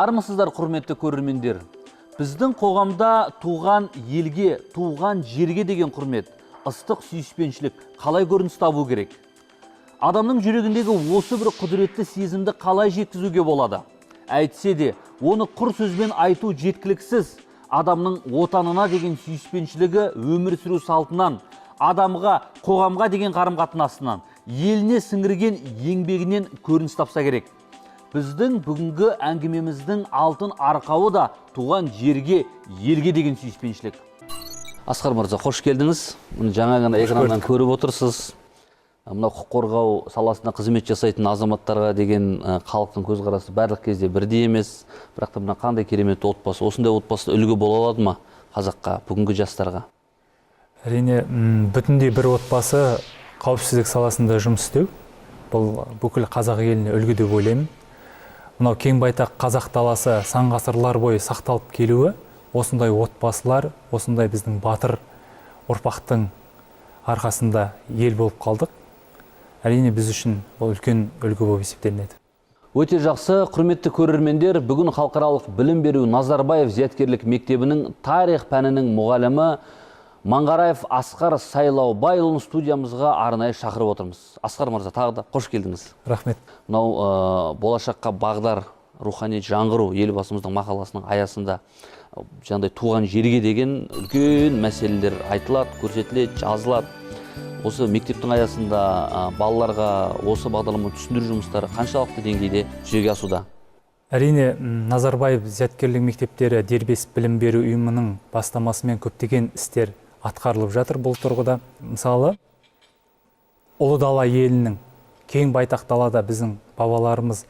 Армысыздар, құрметті көрермендер. Біздің қоғамда туған елге, туған жерге деген құрмет, ыстық сүйіспеншілік қалай көрініс табу керек? Адамның жүрегіндегі осы бір құдіретті сезімді қалай жеткізуге болады? Әйтсе де, оны құр сөзбен айту жеткіліксіз. Адамның отанына деген сүйіспеншілігі өмір сүру салтынан, адамға, қоғамға деген қарым-қатынасынан, еліне сіңірген еңбегінен көрініс тапса керек. Біздің бүгінгі әңгімеміздің алтын арқауы да туған жерге, елге деген сүйіспеншілік. Асқар мырза, қош келдіңіз. Жаңа ғана экраннан көріп отырсыз. Мына құқық қорғау саласында қызмет жасайтын азаматтарға деген халықтың көзқарасы барлық кезде бірдей емес. Бірақ та мына қандай керемет отбасы, осындай отбасы үлгі бола алады ма қазаққа, бүгінгі жастарға? Әрине, бүтіндей бір отбасы қауіпсіздік саласында жұмыс істеу, бұл бүкіл қазақ еліне үлгі деп ойлаймын. Мынау кең байтақ қазақ даласы сан ғасырлар бойы сақталып келуі, осындай отбасылар, осындай біздің батыр ұрпақтың арқасында ел болып қалдық. Әрине, біз үшін бұл үлкен үлгі болып есептелінеді. Өте жақсы, құрметті көрермендер, бүгін халықаралық білім беру Назарбаев зияткерлік мектебінің тарих пәнінің мұғалімі Маңғараев Асқар Сайлаубайұлын студиямызға арнайы шақырып отырмыз. Асқар мырза, тағы да қош келдіңіз. Рахмет. Мынау болашаққа бағдар рухани жаңғыру елбасымыздың мақаласының аясында жаңағыдай туған жерге деген үлкен мәселелер айтылады, көрсетіледі, жазылады. Осы мектептің аясында балаларға осы бағдарламаны түсіндіру жұмыстары қаншалықты деңгейде жүзеге асуда? Әрине, Назарбаев зияткерлік мектептері дербес білім беру ұйымының бастамасымен көптеген істер атқарылып жатыр бұл тұрғыда. Мысалы, ұлы дала елінің кең байтақ далада біздің бабаларымыз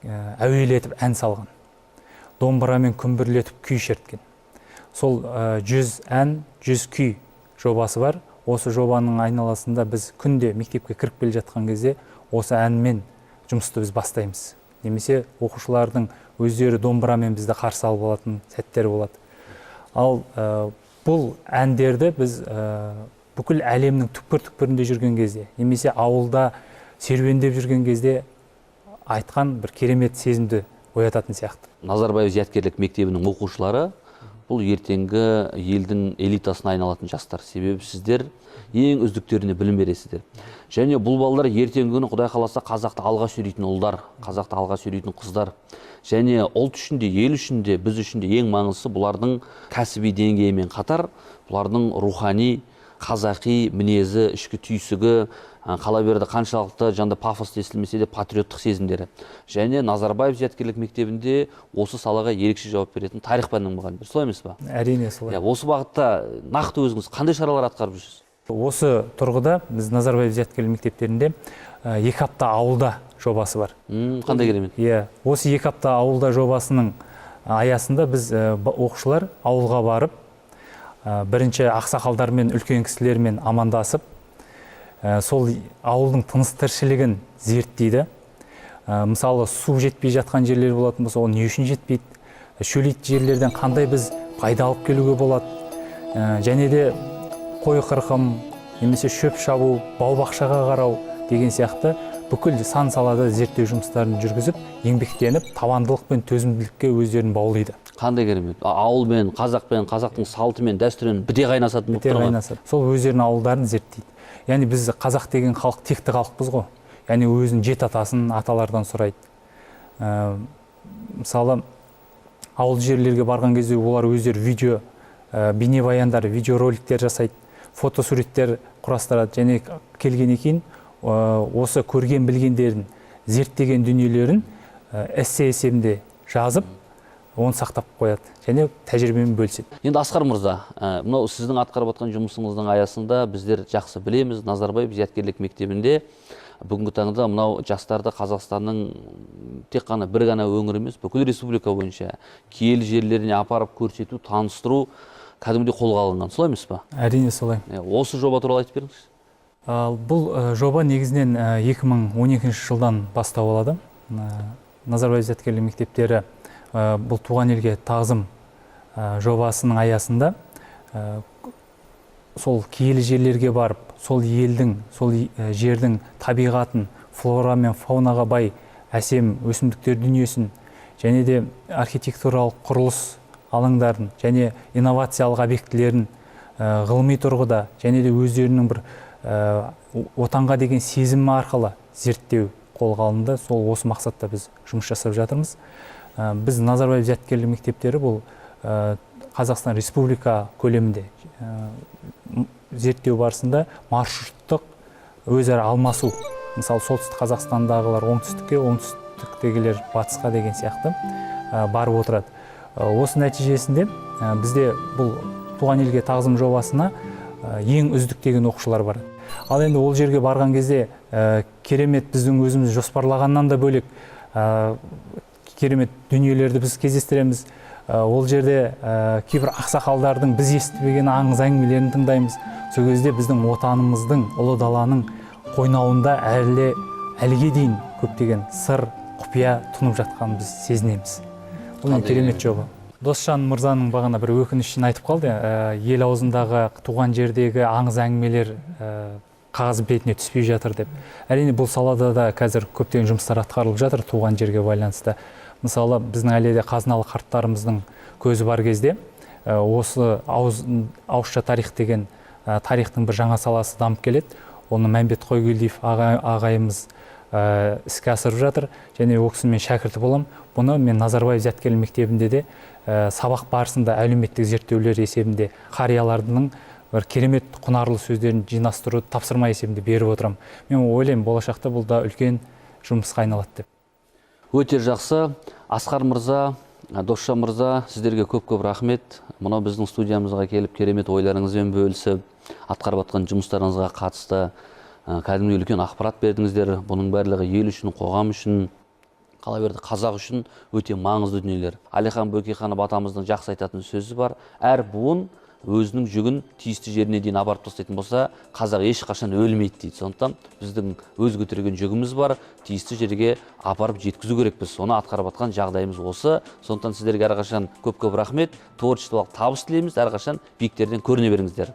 әуелетіп ән салған, домбырамен күмбірлетіп күй шерткен. Сол 100 ән, 100 күй жобасы бар. Осы жобаның айналасында біз күнде мектепке кіріп келе жатқан кезде осы әнмен жұмысты біз бастаймыз. Немесе оқушылардың өздері домбырамен бізді қарсы алып алатын сәттер болады. Ал бұл әндерді біз бүкіл әлемнің түкпір-түкпірінде жүрген кезде, немесе ауылда серуендеп жүрген кезде айтқан бір керемет сезімді оятатын сияқты. Назарбаев зияткерлік мектебінің оқушылары бұл ертеңгі елдің элитасына айналатын жастар. Себебі сіздер ең үздіктеріне білім бересіздер. Және бұл балалар ертеңгі күні Құдай қаласа қазақты алға сүйрейтін ұлдар, қазақты алға сүйрейтін қыздар. Және ұлт үшін де, ел үшін де, біз үшін де ең маңыздысы бұлардың кәсіби деңгейімен қатар, бұлардың рухани, қазақи мінезі, ішкі түйсігі, қала берді қаншалықты жанды пафос естілмесе де патриоттық сезімдері. Және Назарбаев зияткерлік мектебінде осы салаға ерекше жауап беретін тарих пәнінің мұғалімдері. Солай емес па? Әрине солай. Осы бағытта нақты өзіңіз қандай шаралар атқарып жүрсіз? Осы тұрғыда біз Назарбаев зияткерлік мектептерінде 2 апта ауылда жобасы бар. Қандай керемет? Осы 2 апта ауылда жобасының аясында біз оқушылар ауылға барып, бірінші ақсақалдармен, үлкен кісілермен амандасып, сол ауылдың тыныс тіршілігін зерттейді. Мысалы, су жетпей жатқан жерлер болатын болса, ол не үшін жетпейді? Шөлейт жерлерден қандай біз пайда алып келуге болады? Және де қой қырқым, немесе шөп шабу, бау-бақшаға қарау деген сияқты бүкіл сан салада зерттеу жұмыстарын жүргізіп, еңбектеніп, табандылық пен төзімділікке өздерін баулиды. Қандай керемет? Ауылмен, қазақпен, қазақтың салтымен, дәстүрімен біте қайнасатын болып тұрған. Сол өздерінің ауылдарын зерттейді. Яғни біз қазақ деген халық текті халықпыз ғой. Яғни өзінің жет атасын аталардан сұрайды. Мысалы, ауыл жерлерге барған кезде олар өздері видео, бейнебаяндар, видеороликтер жасайды, фотосуреттер құрастырады. Және келгеннен кейін осы көрген білгендерін, зерттеген дүниелерін эссе есебінде жазып, оны сақтап қояды және тәжірибемен бөліседі. Енді Асқар мырза, мынау сіздің атқарып жатқан жұмысыңыздың аясында біздер жақсы білеміз, Назарбаев зияткерлік мектебінде бүгінгі таңда мынау жастарды Қазақстанның тек қана бір ғана өңір емес, бүкіл республика бойынша киелі жерлеріне апарып көрсету, таныстыру кәдімгідей қолға алынған. Солай емес па? Әрине солай. Осы жоба туралы айтып беріңіз. Бұл жоба негізінен 2012 жылдан бастау алады. Назарбаев зияткерлік мектептері бұл туған елге тағзым жобасының аясында сол киелі жерлерге барып, сол елдің, сол жердің табиғатын, флора мен фаунаға бай әсем өсімдіктер дүниесін, және де архитектуралық құрылыс алаңдарын және инновациялық объектілерін ғылыми тұрғыда және де өздерінің бір отанға деген сезімі арқылы зерттеу қолға алынды. Сол осы мақсатта біз жұмыс жасап жатырмыз. Біз Назарбаев зияткерлік мектептері бұл Қазақстан Республика көлемінде зерттеу барысында маршруттық өзара алмасу, мысалы солтүстік Қазақстандағылар оңтүстікке, оңтүстіктегілер батысқа деген сияқты барып отырады. Осы нәтижесінде бізде бұл туған елге тағзым жобасына ең үздік деген оқушылар бар. Ал енді ол жерге барған кезде керемет біздің өзіміз жоспарлағаннан да бөлек керемет дүниелерді біз кездестіреміз. Ол жерде кейбір ақсақалдардың біз естімеген аңыз әңгімелерін тыңдаймыз. Сол кезде біздің отанымыздың, ұлы даланың қойнауында әліге дейін көптеген сыр, құпия тұнып жатқанын біз сезінеміз. Бұл керемет жоба. Досжан мырзаның бағана бір өкінішін айтып қалды. Ел аузындағы туған жердегі аңыз әңгімелер қағаз бетіне түспей жатыр деп. Әрине бұл салада да қазір көптеген жұмыстар атқарылып жатыр туған жерге байланысты. Мысалы, біздің әледе қазыналы қарттарымыздың көзі бар кезде осы ауызша тарих деген тарихтың бір жаңа саласы дамып келеді. Оны Мәмбет Қойгелдиев ағайымыз іске асырып жатыр, және ол кісінің мен шәкірті болам. Бұны мен Назарбаев зияткерлік мектебінде де сабақ барысында әлеуметтік зерттеулер есебінде қариялардың бір керемет құнарлы сөздерін жинастыру тапсырма есебінде беріп отырам. Мен ойлаймын, болашақта бұл да үлкен жұмысқа айналады деп. Өте жақсы. Асқар мырза, Досжан мырза, сіздерге көп-көп рахмет. Мынау біздің студиямызға келіп, керемет ойларыңызбен бөлісіп, атқарып жатқан жұмыстарыңызға қатысты кәдімгі үлкен ақпарат бердіңіздер. Бұның барлығы ел үшін, қоғам үшін, қала берді қазақ үшін өте маңызды дүниелер. Әлихан Бөкейханов атамыздың жақсы айтатын сөзі бар: әр буын өзінің жүгін тиісті жеріне дейін апарып тастайтын болса, қазақ ешқашан өлмейді дейді. Сондықтан біздің өз көтерген жүгіміз бар, тиісті жерге апарып жеткізу керекпіз. Соны атқарып жатқан жағдайымыз осы. Сондықтан сіздерге әрқашан көп-көп рахмет, творчестволық табыс тілейміз, әрқашан биіктерден көріне беріңіздер.